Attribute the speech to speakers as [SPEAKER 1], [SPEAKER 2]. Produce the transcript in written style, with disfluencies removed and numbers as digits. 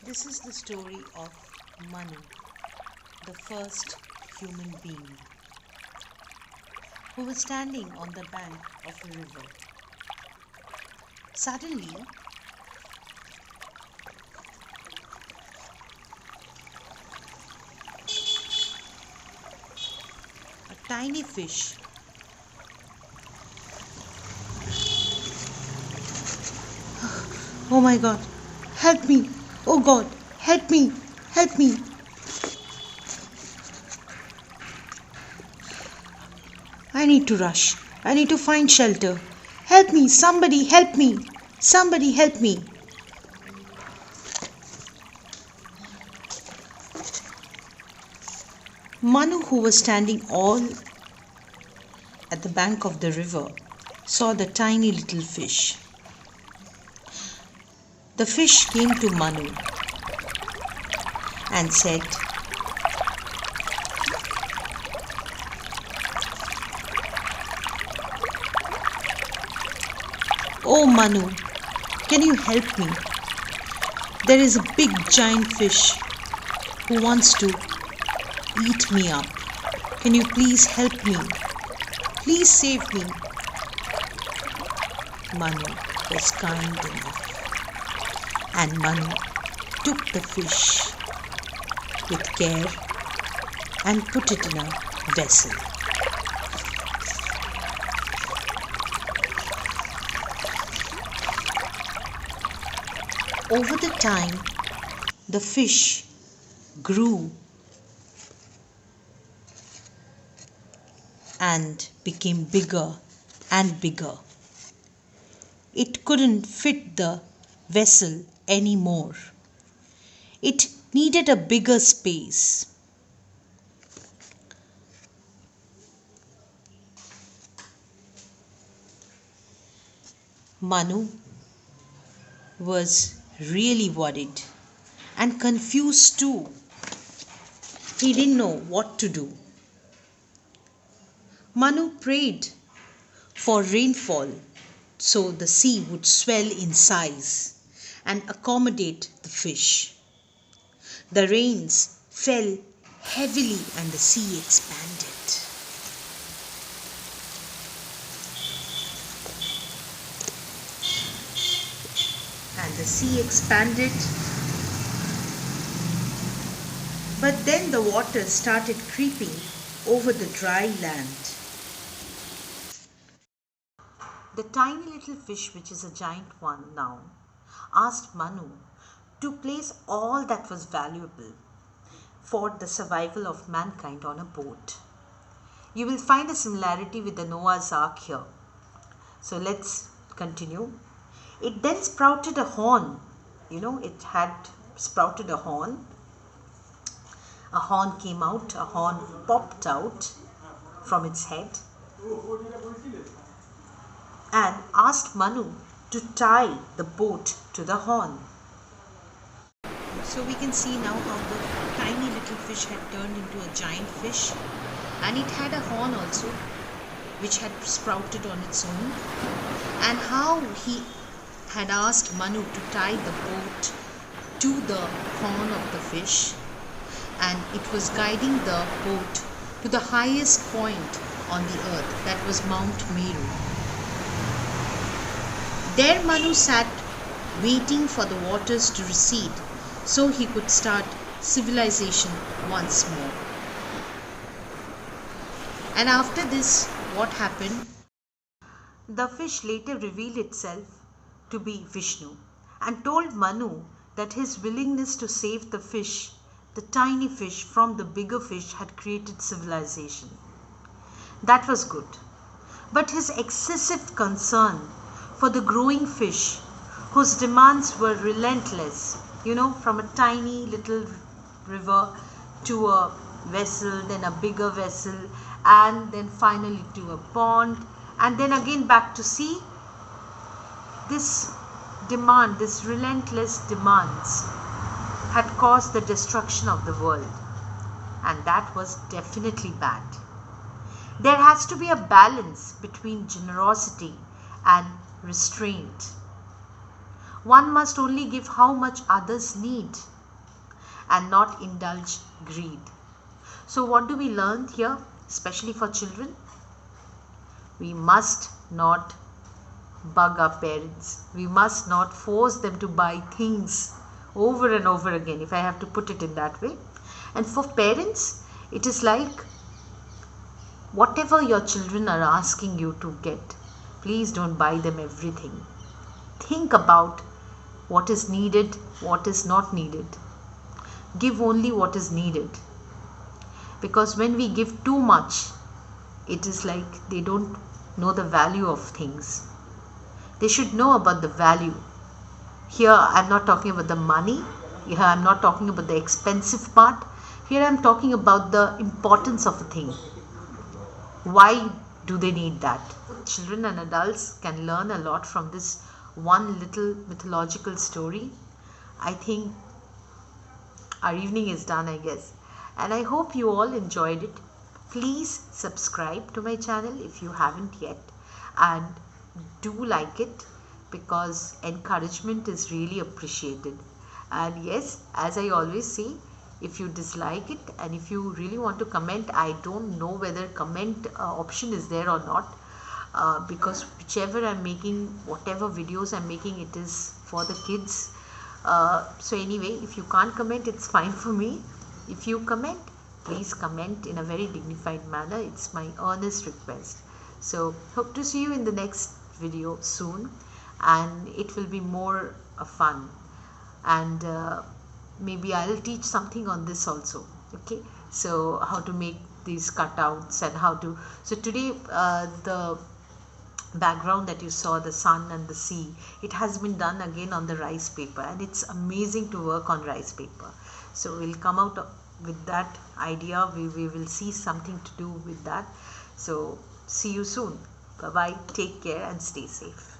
[SPEAKER 1] This is the story of Manu, the first human being, who was standing on the bank of a river. Suddenly, a tiny fish Oh my God, help me! Oh God, help me! Help me! I need to rush. I need to find shelter. Help me! Somebody help me! Somebody help me! Manu, who was standing all at the bank of the river, saw the tiny little fish. The fish came to Manu and said, "Oh Manu, can you help me? There is a big giant fish who wants to eat me up. Can you please help me? Please save me." Manu was kind enough, and Manu took the fish with care and put it in a vessel. Over the time, the fish grew and became bigger and bigger. It couldn't fit the vessel anymore. It needed a bigger space. Manu was really worried and confused too. He didn't know what to do. Manu prayed for rainfall so the sea would swell in size and accommodate the fish. The rains fell heavily and the sea expanded. And the sea expanded, but then the water started creeping over the dry land. The tiny little fish, which is a giant one now, asked Manu to place all that was valuable for the survival of mankind on a boat. You will find a similarity with the Noah's Ark here. So let's continue. It then sprouted a horn. It had sprouted a horn. A horn came out, a horn popped out from its head and asked Manu to tie the boat to the horn. So we can see now how the tiny little fish had turned into a giant fish, and it had a horn also which had sprouted on its own, and how he had asked Manu to tie the boat to the horn of the fish, and it was guiding the boat to the highest point on the earth, that was Mount Meru. There Manu sat waiting for the waters to recede so he could start civilization once more. And after this, what happened? The fish later revealed itself to be Vishnu and told Manu that his willingness to save the fish, the tiny fish, from the bigger fish had created civilization. That was good. But his excessive concern for the growing fish, whose demands were relentless, from a tiny little river to a vessel, then a bigger vessel, and then finally to a pond, and then again back to sea. This relentless demands had caused the destruction of the world, and that was definitely bad. There has to be a balance between generosity and restraint. One must only give how much others need. and not indulge greed. So what do we learn here, especially for children? We must not bug our parents. We must not force them to buy things over and over again, if I have to put it in that way. And for parents, it is like, whatever your children are asking you to get, please don't buy them everything. Think about what is needed, what is not needed. Give only what is needed. Because when we give too much, it is like they don't know the value of things. They should know about the value. Here I'm not talking about the money. Here I'm not talking about the expensive part. Here I'm talking about the importance of a thing. Why do they need that? Children and adults can learn a lot from this one little mythological story. I think our evening is done, I guess. And I hope you all enjoyed it. Please subscribe to my channel if you haven't yet. And do like it, because encouragement is really appreciated. And yes, as I always say, if you dislike it and if you really want to comment, I don't know whether comment option is there or not, because whichever I'm making, whatever videos I'm making, it is for the kids. So anyway, if you can't comment, it's fine for me. If you comment, please comment in a very dignified manner. It's my earnest request. So hope to see you in the next video soon, and it will be more fun, and maybe I'll teach something on this also. Okay, so how to make these cutouts and how to, so today the background that you saw, the sun and the sea, it has been done again on the rice paper, and it's amazing to work on rice paper. So we'll come out with that idea. We will see something to do with that. So see you soon. Bye bye, take care and stay safe.